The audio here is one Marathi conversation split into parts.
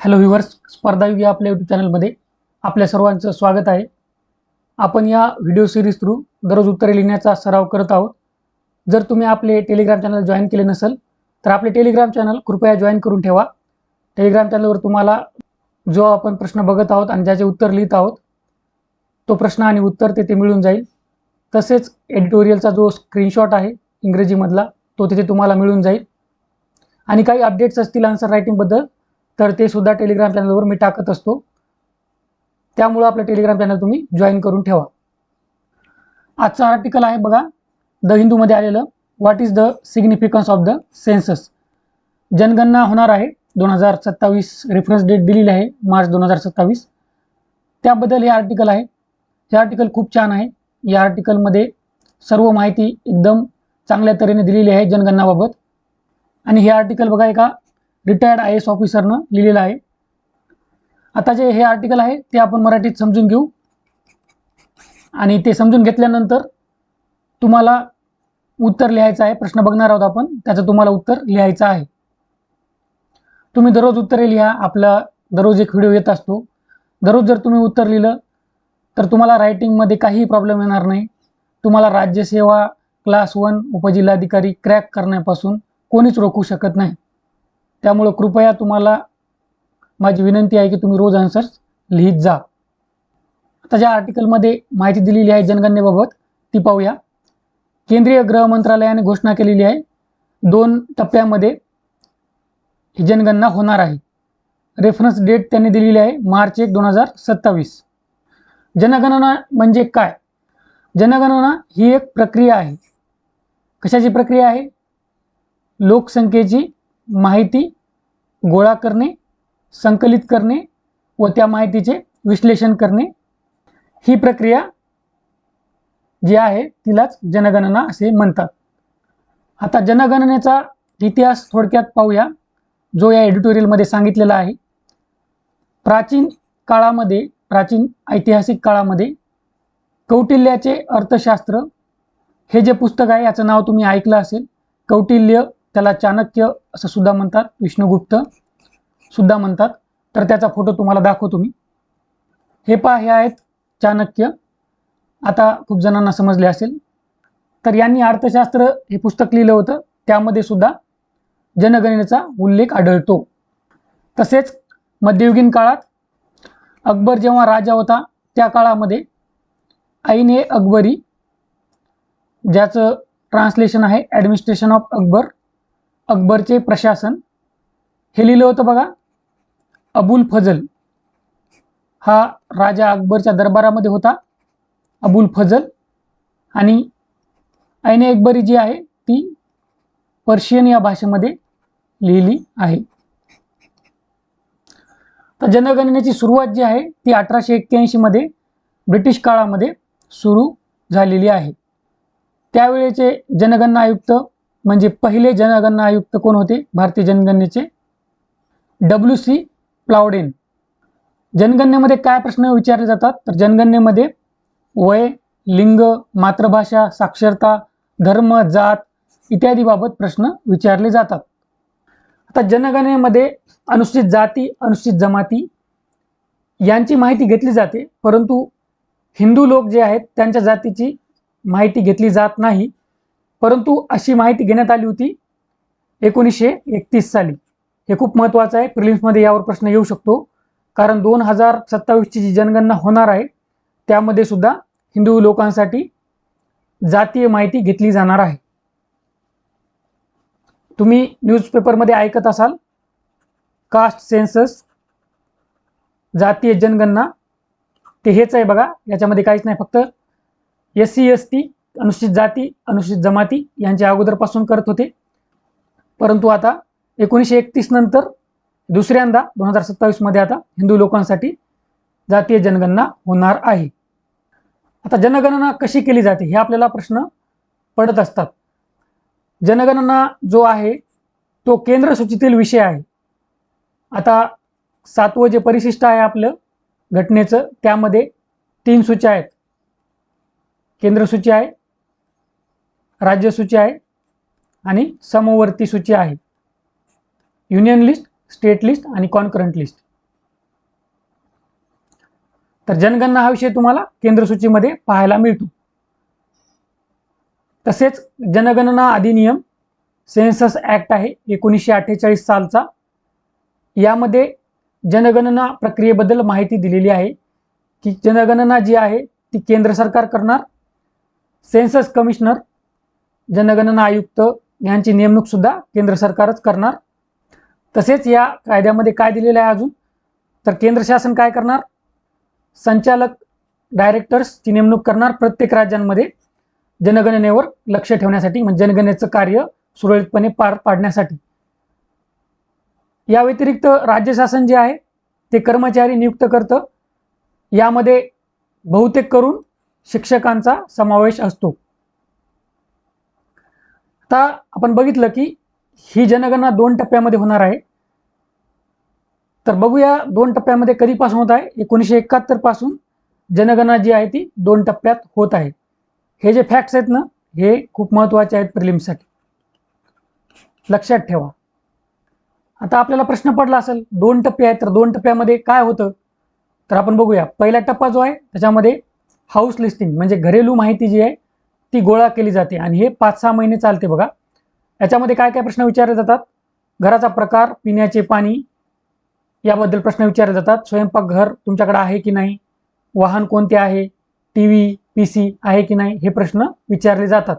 हॅलो व्ह्यूअर्स, स्पर्धायुग या आपल्या यूट्यूब चॅनलमध्ये आपल्या सर्वांचं स्वागत आहे. आपण या व्हिडिओ सिरीज थ्रू दररोज उत्तरे लिहिण्याचा सराव करत आहोत. जर तुम्ही आपले टेलिग्राम चॅनल जॉईन केले नसेल तर आपले टेलिग्राम चॅनल कृपया जॉईन करून ठेवा. टेलिग्राम चॅनलवर तुम्हाला जो आपण प्रश्न बघत आहोत आणि ज्याचे उत्तर लिहित आहोत तो प्रश्न आणि उत्तर तिथे मिळून जाईल. तसेच एडिटोरियलचा जो स्क्रीनशॉट आहे इंग्रजीमधला तो तिथे तुम्हाला मिळून जाईल. आणि काही अपडेट्स असतील आन्सर रायटिंगबद्दल तर ते सुद्धा टेलिग्राम चॅनलवर मी टाकत असतो. त्यामुळे आपलं टेलिग्राम चॅनल तुम्ही जॉईन करून ठेवा. आजचा आर्टिकल आहे बघा, द हिंदूमध्ये आलेलं, what is the significance of the census. जनगणना होणार आहे 2027, रेफरन्स डेट दिलेली आहे मार्च 2027. त्याबद्दल हे आर्टिकल आहे. हे आर्टिकल खूप छान आहे. या आर्टिकलमध्ये सर्व माहिती एकदम चांगल्या तऱ्हेने दिलेली आहे जनगणनाबाबत. आणि हे आर्टिकल बघा एका रिटायर्ड IAS ऑफिसरनं लिहिलेलं आहे. आता जे हे आर्टिकल आहे ते आपण मराठीत समजून घेऊ आणि ते समजून घेतल्यानंतर तुम्हाला उत्तर लिहायचं आहे. प्रश्न बघणार आहोत आपण, त्याचं तुम्हाला उत्तर लिहायचं आहे. तुम्ही दररोज उत्तरे लिहा. आपला दररोज एक व्हिडिओ येत असतो. दररोज जर तुम्ही उत्तर लिहिलं तर तुम्हाला रायटिंगमध्ये काहीही प्रॉब्लेम येणार नाही. तुम्हाला राज्यसेवा क्लास 1 उपजिल्हाधिकारी क्रॅक करण्यापासून कोणीच रोखू शकत नाही. त्यामुळे कृपया तुम्हाला माझी विनंती आहे की तुम्ही रोज आन्सर्स लिहित जा. आता ज्या आर्टिकलमध्ये माहिती दिलेली आहे जनगणनेबाबत ती पाहूया. केंद्रीय गृह मंत्रालयाने घोषणा केलेली आहे 2 टप्प्यामध्ये ही जनगणना होणार आहे. रेफरन्स डेट त्यांनी दिलेली आहे मार्च 1, 2027. जनगणना म्हणजे काय? जनगणना ही एक प्रक्रिया आहे. कशाची प्रक्रिया आहे? लोकसंख्येची माहिती गोळा करणे, संकलित करणे व त्या माहितीचे विश्लेषण करणे, ही प्रक्रिया जी आहे तिलाच जनगणना असे म्हणतात. आता जनगणनेचा इतिहास थोडक्यात पाहूया, जो या एडिटोरियलमध्ये सांगितलेला आहे. प्राचीन काळामध्ये, प्राचीन ऐतिहासिक काळामध्ये कौटिल्याचे अर्थशास्त्र हे जे पुस्तक आहे याचं नाव तुम्ही ऐकलं असेल. कौटिल्य, त्याला चाणक्य असं सुद्धा म्हणतात, विष्णुगुप्त सुद्धा म्हणतात. तर त्याचा फोटो तुम्हाला दाखवतो मी. हे पहा, हे आहेत चाणक्य. आता खूप जणांना समजले असेल. तर यांनी अर्थशास्त्र हे पुस्तक लिहिलं होतं. त्यामध्ये सुद्धा जनगणनेचा उल्लेख आढळतो. तसेच मध्ययुगीन काळात अकबर जेव्हा राजा होता त्या काळामध्ये ऐन-ए अकबरी, ज्याचं ट्रान्सलेशन आहे ॲडमिनिस्ट्रेशन ऑफ अकबर, अकबरचे प्रशासन, हे लिहिलं होतं बघा. अबुल फजल हा राजा अकबरच्या दरबारामध्ये होता, अबुल फजल. आणि ऐन-ए अकबरी जी आहे ती पर्शियन या भाषेमध्ये लिहिली आहे. तर जनगणनेची सुरुवात जी आहे ती 1881 मध्ये ब्रिटिश काळामध्ये सुरू झालेली आहे. त्यावेळेचे जनगणना आयुक्त म्हणजे पहिले जनगणना आयुक्त कोण होते भारतीय जनगणनेचे? WC प्लाउडेन. जनगणनेमध्ये काय प्रश्न विचारले जातात? तर जनगणनेमध्ये वय, लिंग, मातृभाषा, साक्षरता, धर्म, जात इत्यादी बाबत प्रश्न विचारले जातात. आता जनगणनेमध्ये अनुसूचित जाती, अनुसूचित जमाती यांची माहिती घेतली जाते, परंतु हिंदू लोक जे आहेत त्यांच्या जातीची माहिती घेतली जात नाही. परंतु अशी माहिती घेण्यात आली होती 1931 साली. हे खूप महत्त्वाचं आहे. प्रिलिम्समध्ये यावर प्रश्न येऊ शकतो, कारण 2027ची जी जनगणना होणार आहे त्यामध्ये सुद्धा हिंदू लोकांसाठी जातीय माहिती घेतली जाणार आहे. तुम्ही न्यूजपेपरमध्ये ऐकत असाल कास्ट सेन्सस, जातीय जनगणना, ते हेच आहे बघा. याच्यामध्ये काहीच नाही, फक्त SC ST अनुसूचित जाती, अनुसूचित जमाती यांच्या अगोदरपासून करत होते. परंतु आता 1931 नंतर दुसऱ्यांदा 2027 मध्ये आता हिंदू लोकांसाठी जातीय जनगणना होणार आहे. आता जनगणना कशी केली जाते हे आपल्याला प्रश्न पडत असतात. जनगणना जो आहे तो केंद्र सूचीतील विषय आहे. आता 7वं जे परिशिष्ट आहे आपलं घटनेचं, त्यामध्ये 3 सूच्या आहेत. केंद्र सूची आहे, राज्य सूची आहे आणि समवर्ती सूची आहे. युनियन लिस्ट, स्टेट लिस्ट आणि कॉन्करंट लिस्ट. तर जनगणना हा विषय तुम्हाला केंद्र सूचीमध्ये पाहायला मिळतो. तसेच जनगणना अधिनियम सेन्सस ऍक्ट आहे 1948 सालचा. यामध्ये जनगणना प्रक्रियेबद्दल माहिती दिलेली आहे की जनगणना जी आहे ती केंद्र सरकार करणार. सेन्सस कमिशनर, जनगणना आयुक्त यांची नेमणूक सुद्धा केंद्र सरकारच करणार. तसेच या कायद्यामध्ये काय दिलेलं आहे अजून, तर केंद्र शासन काय करणार, संचालक डायरेक्टर्सची नेमणूक करणार प्रत्येक राज्यांमध्ये जनगणनेवर लक्ष ठेवण्यासाठी, म्हणजे जनगणनेचं कार्य सुरळीतपणे पार पाडण्यासाठी. या व्यतिरिक्त राज्य शासन जे आहे ते कर्मचारी नियुक्त करतं. यामध्ये बहुतेक करून शिक्षकांचा समावेश असतो. आता आपण बघितलं की ही जनगणना 2 टप्प्यामध्ये होणार आहे. तर बघूया 2 टप्प्यामध्ये कधीपासून होत आहे. 1971 पासून जनगणना जी आहे ती 2 टप्प्यात होत आहे. हे जे फॅक्ट्स आहेत ना, हे खूप महत्त्वाचे आहेत प्रिलिम्ससाठी, लक्षात ठेवा. आता आपल्याला प्रश्न पडला असेल 2 टप्पे आहेत, तर 2 टप्प्यामध्ये काय होतं, तर आपण बघूया. पहिला टप्पा जो आहे त्याच्यामध्ये हाऊस लिस्टिंग म्हणजे घरेलू माहिती जी आहे ती गोळा केली जाते आणि हे 5-6 महिने चालते बघा. याच्यामध्ये काय काय प्रश्न विचारले जातात, घराचा प्रकार, पिण्याचे पाणी याबद्दल प्रश्न विचारले जातात. स्वयंपाकघर तुमच्याकडे आहे की नाही, वाहन कोणते आहे, टीव्ही PC आहे की नाही, हे प्रश्न विचारले जातात.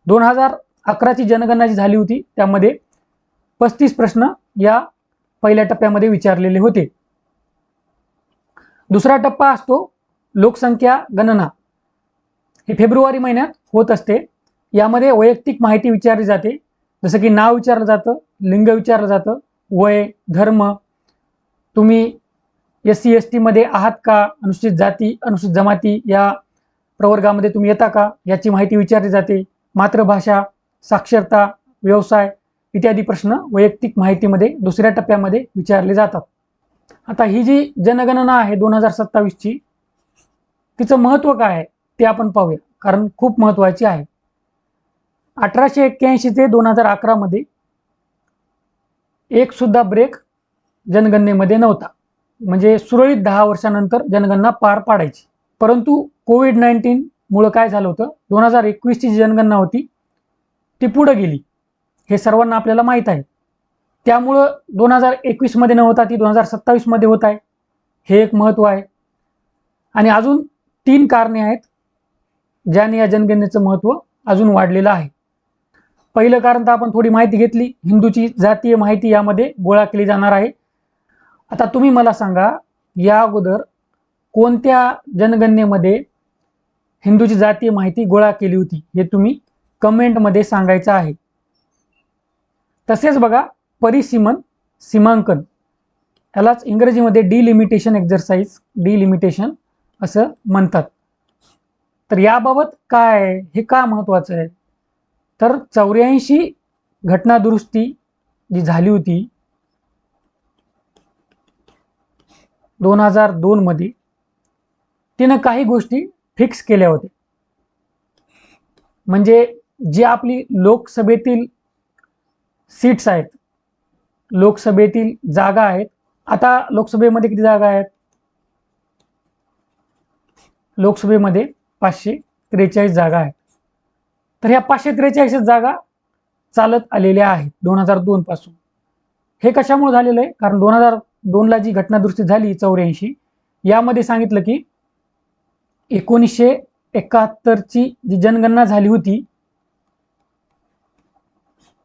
2011ची जनगणना जी झाली होती त्यामध्ये 35 प्रश्न या पहिल्या टप्प्यामध्ये विचारलेले होते. दुसरा टप्पा असतो लोकसंख्या गणना. हे फेब्रुवारी महिन्यात होत असते. यामध्ये वैयक्तिक माहिती विचारली जाते, जसं की नाव विचारलं जातं, लिंग विचारलं जातं, वय, धर्म, तुम्ही SC ST मध्ये आहात का, अनुसूचित जाती अनुसूचित जमाती या प्रवर्गामध्ये तुम्ही येता का, याची माहिती विचारली जाते. मातृभाषा, साक्षरता, व्यवसाय इत्यादी प्रश्न वैयक्तिक माहितीमध्ये दुसऱ्या टप्प्यामध्ये विचारले जातात. आता ही जी जनगणना आहे 2027ची, तिचं महत्त्व काय आहे ते आपण पाहूया, कारण खूप महत्त्वाची आहे. 1881 ते 2011 मध्ये एक सुद्धा ब्रेक जनगणनेमध्ये नव्हता, म्हणजे सुरळीत 10 वर्षानंतर जनगणना पार पाडायची. परंतु कोविड-19 मुळे काय झालं होतं, 2021ची जी जनगणना होती ती पुढे गेली, हे सर्वांना आपल्याला माहीत आहे. त्यामुळं 2021 मध्ये न होता ती 2027 मध्ये होत आहे, हे एक महत्त्व आहे. आणि अजून 3 कारणे आहेत ज्याने या जनगणनेचं महत्त्व अजून वाढलेलं आहे. पहिलं कारण तर आपण थोडी माहिती घेतली, हिंदूची जातीय माहिती यामध्ये गोळा केली जाणार आहे. आता तुम्ही मला सांगा, या अगोदर कोणत्या जनगणनेमध्ये हिंदूची जातीय माहिती गोळा केली होती, हे तुम्ही कमेंटमध्ये सांगायचं आहे. तसेच बघा, परिसीमन, सीमांकन, यालाच इंग्रजीमध्ये डिलिमिटेशन एक्झरसाइज, डिलिमिटेशन असं म्हणतात. तर याबाबत काय आहे, हे का महत्त्वाचं आहे, तर 84 घटना दुरुस्ती जी झाली होती 2002 मध्ये, तिनं काही गोष्टी फिक्स केल्या होत्या. म्हणजे जी आपली लोकसभेतील सीट्स आहेत, लोकसभेतील जागा आहेत, आता लोकसभेमध्ये किती जागा आहेत, लोकसभेमध्ये 543 जागा आहेत. तर ह्या 543 जागा चालत आलेल्या आहेत 2002 पासून. हे कशामुळे झालेलं आहे, कारण 2002 ला जी घटना दुरुस्ती झाली 84, यामध्ये सांगितलं की 1971ची जी जनगणना झाली होती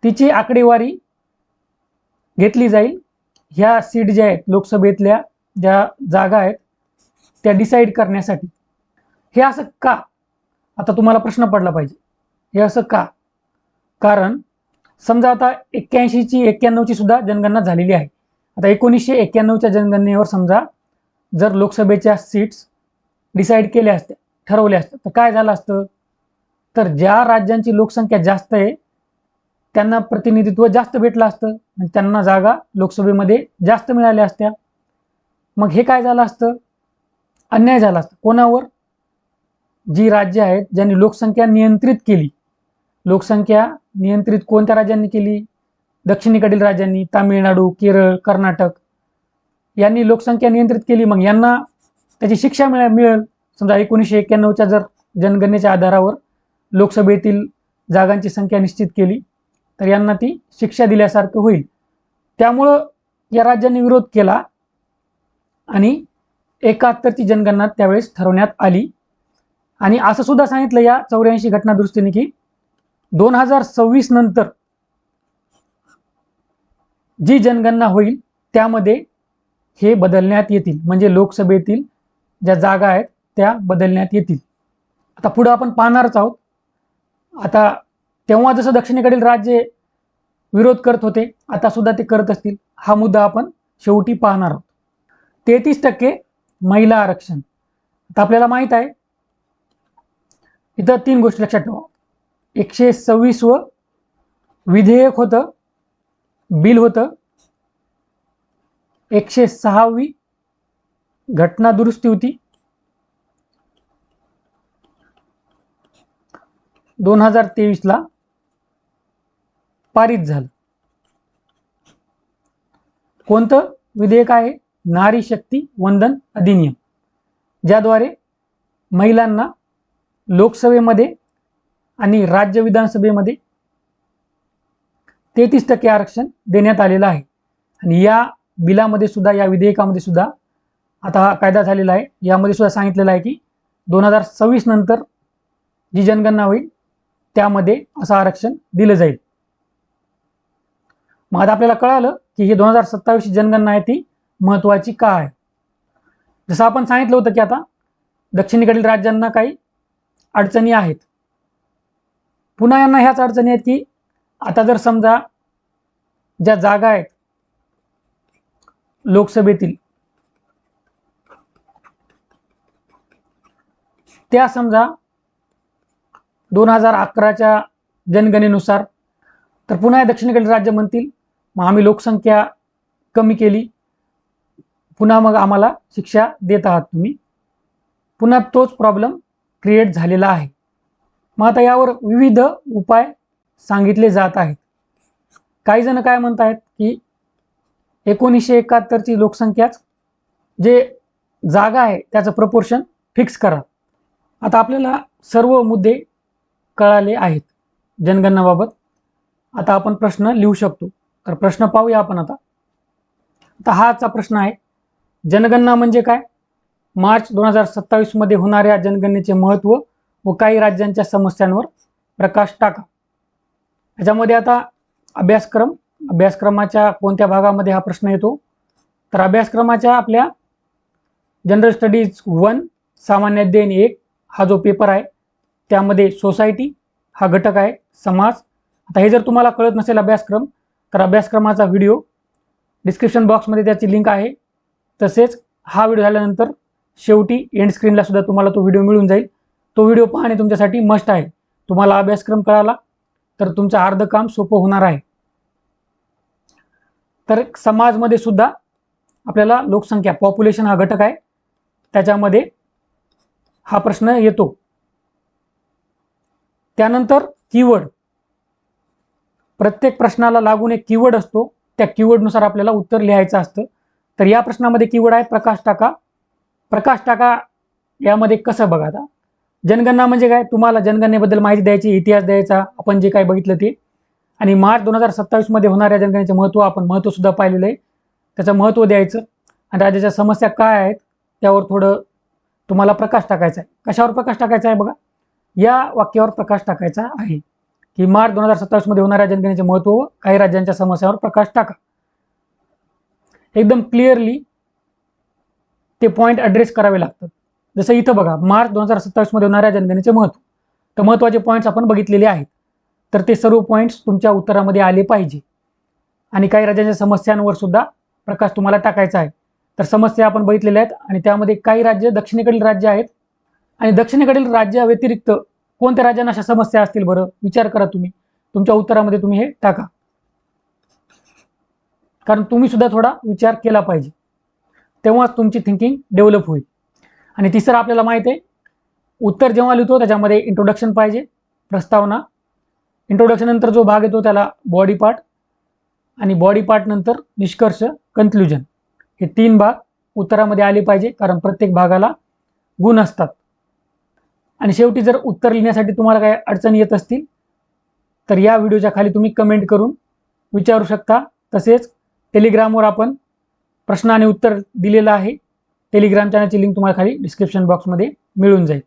तिची आकडेवारी घेतली जाईल. ह्या सीट ज्या आहेत, लोकसभेतल्या ज्या जागा आहेत त्या डिसाईड करण्यासाठी. हे असं का, आता तुम्हाला प्रश्न पडला पाहिजे, हे असं का, कारण समजा आता 81ची 91ची सुद्धा जनगणना झालेली आहे. आता 1991च्या जनगणनेवर समजा जर लोकसभेच्या सीट्स डिसाईड केल्या असत्या, ठरवल्या असत्या, तर काय झालं असतं, तर ज्या राज्यांची लोकसंख्या जास्त आहे त्यांना प्रतिनिधित्व जास्त भेटलं असतं आणि त्यांना जागा लोकसभेमध्ये जास्त मिळाल्या असत्या. मग हे काय झालं असतं, अन्याय झाला असता कोणावर, जी राज्य आहेत ज्यांनी लोकसंख्या नियंत्रित केली. लोकसंख्या नियंत्रित कोणत्या राज्यांनी केली, दक्षिणेकडील राज्यांनी, तामिळनाडू, केरळ, कर्नाटक यांनी लोकसंख्या नियंत्रित केली. मग यांना त्याची शिक्षा मिळेल. समजा 1991च्या जर जनगणनेच्या आधारावर लोकसभेतील जागांची संख्या निश्चित केली तर यांना ती शिक्षा दिल्यासारखं होईल. त्यामुळं या राज्यांनी विरोध केला आणि 71ची जनगणना त्यावेळेस ठरवण्यात आली. आणि असं सुद्धा सांगितलं या 84 घटना दुरुस्तीने की 2026 नंतर जी जनगणना होईल त्यामध्ये हे बदलण्यात येतील, म्हणजे लोकसभेतील ज्या जागा आहेत त्या बदलण्यात येतील. आता पुढे आपण पाहणारच आहोत. आता तेव्हा जसं दक्षिणेकडील राज्ये विरोध करत होते, आता सुद्धा ते करत असतील. हा मुद्दा आपण शेवटी पाहणार आहोत. 33% महिला आरक्षण. आता आपल्याला माहित आहे, इथं 3 गोष्टी लक्षात ठेवा. 126व विधेयक होतं, बिल होतं. 106वी घटना दुरुस्ती होती. 2023ला पारित झालं. कोणतं विधेयक आहे? नारी शक्ती वंदन अधिनियम, ज्याद्वारे महिलांना लोकसभेमध्ये आणि राज्य विधानसभेमध्ये 33% आरक्षण देण्यात आलेलं आहे. आणि या बिलामध्ये सुद्धा, या विधेयकामध्ये सुद्धा आता हा कायदा झालेला आहे. यामध्ये सुद्धा सांगितलेलं आहे की 2026 नंतर जी जनगणना होईल त्यामध्ये असं आरक्षण दिलं जाईल. मग आता आपल्याला कळालं की ही 2027 जनगणना आहे ती महत्त्वाची का आहे. जसं आपण सांगितलं होतं की आता दक्षिणेकडील राज्यांना काही अडचणी आहेत. पुन्हा यांना ह्याच अडचणी आहेत की आता जर समजा ज्या जागा आहेत लोकसभेतील त्या समजा 2011च्या जनगणनेनुसार, तर पुन्हा दक्षिणेकडील राज्य म्हणतील मग आम्ही लोकसंख्या कमी केली, पुन्हा मग आम्हाला शिक्षा देत आहात तुम्ही. पुन्हा तोच प्रॉब्लेम क्रिएट झालेला आहे. मग आता यावर विविध उपाय सांगितले जात आहेत. काही जण काय म्हणत आहेत की 1971ची लोकसंख्याच जे जागा आहे त्याचं प्रपोर्शन फिक्स करा. आता आपल्याला सर्व मुद्दे कळाले आहेत जनगणनाबाबत. आता आपण प्रश्न लिहू शकतो. तर प्रश्न पाहूया आपण आता. हाचा प्रश्न आहे, जनगणना म्हणजे काय? मार्च 2027 मध्ये होणाऱ्या जनगणनेचे महत्त्व व काही राज्यांच्या समस्यांवर प्रकाश टाका. याच्यामध्ये आता अभ्यासक्रमाच्या कोणत्या भागामध्ये हा प्रश्न येतो? तर अभ्यासक्रमाच्या आपल्या जनरल स्टडीज 1 सामान्य अध्ययन 1 हा जो पेपर आहे त्यामध्ये सोसायटी हा घटक आहे, समाज. आता हे जर तुम्हाला कळत नसेल अभ्यासक्रम, तर अभ्यासक्रमाचा व्हिडिओ डिस्क्रिप्शन बॉक्समध्ये त्याची लिंक आहे. तसेच हा व्हिडिओ झाल्यानंतर शेवटी एंड स्क्रीनला सुद्धा तुम्हाला तो व्हिडिओ मिळून जाईल. तो व्हिडिओ पाहणे तुमच्यासाठी मस्ट आहे. तुम्हाला अभ्यासक्रम कळाला तर तुमचं अर्धं काम सोपं होणार आहे. तर समाजमध्ये सुद्धा आपल्याला लोकसंख्या, पॉप्युलेशन हा घटक आहे, त्याच्यामध्ये हा प्रश्न येतो. त्यानंतर कीवर्ड, प्रत्येक प्रश्नाला लागून एक कीवर्ड असतो, त्या कीवर्डनुसार आपल्याला उत्तर लिहायचं असतं. तर या प्रश्नामध्ये कीवर्ड आहे प्रकाश टाका. प्रकाश टाका यामध्ये कसं बघा, आता जनगणना म्हणजे काय? तुम्हाला जनगणनेबद्दल माहिती द्यायची, इतिहास द्यायचा, आपण जे काही बघितलं ते. आणि मार्च 2027 मध्ये होणाऱ्या जनगणनेचे महत्त्व, आपण महत्त्व सुद्धा पाहिलेलं आहे, त्याचं महत्त्व द्यायचं. आणि राज्याच्या समस्या काय आहेत त्यावर थोडं तुम्हाला प्रकाश टाकायचा आहे. कशावर प्रकाश टाकायचा आहे बघा, या वाक्यावर प्रकाश टाकायचा आहे की मार्च 2027 मध्ये होणाऱ्या जनगणनेचे महत्त्व व काही राज्यांच्या समस्यावर प्रकाश टाका. एकदम क्लिअरली ते पॉईंट ॲड्रेस करावे लागतात. जसं इथं बघा, मार्च 2027 मध्ये होणाऱ्या जनगणनेचे महत्त्व, तर महत्त्वाचे पॉईंट्स आपण बघितलेले आहेत. तर ते सर्व पॉईंट्स तुमच्या उत्तरामध्ये आले पाहिजे. आणि काही राज्यांच्या समस्यांवर सुद्धा प्रकाश तुम्हाला टाकायचा आहे. तर समस्या आपण बघितलेल्या आहेत आणि त्यामध्ये काही राज्य दक्षिणेकडील राज्य आहेत. आणि दक्षिणेकडील राज्याव्यतिरिक्त कोणत्या राज्यांना अशा समस्या असतील बरं, विचार करा तुम्ही. तुमच्या उत्तरामध्ये तुम्ही हे टाका, कारण तुम्ही सुद्धा थोडा विचार केला पाहिजे, तेव्हाच तुमची थिंकिंग डेव्हलप होईल. आणि तिसरं आपल्याला माहिती आहे, उत्तर जेव्हा लिहितो त्याच्यामध्ये इंट्रोडक्शन पाहिजे, प्रस्तावना. इंट्रोडक्शन नंतर जो भाग येतो त्याला बॉडी पार्ट, आणि बॉडी पार्ट नंतर निष्कर्ष, कन्क्लुजन, हे 3 भाग उत्तरामध्ये आले पाहिजे, कारण प्रत्येक भागाला गुण असतात. आणि शेवटी जर उत्तर लिहिण्यासाठी तुम्हाला काही अडचणी येत असतील तर या व्हिडिओच्या खाली तुम्ही कमेंट करून विचारू शकता. तसेच टेलिग्रामवर आपण प्रश्न आणि उत्तर दिलेलं आहे. टेलिग्राम चॅनलची लिंक तुम्हाला खाली डिस्क्रिप्शन बॉक्समध्ये मिळून जाईल.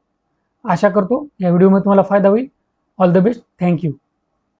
आशा करतो या व्हिडिओमध्ये तुम्हाला फायदा होईल. All the best. थँक्यू.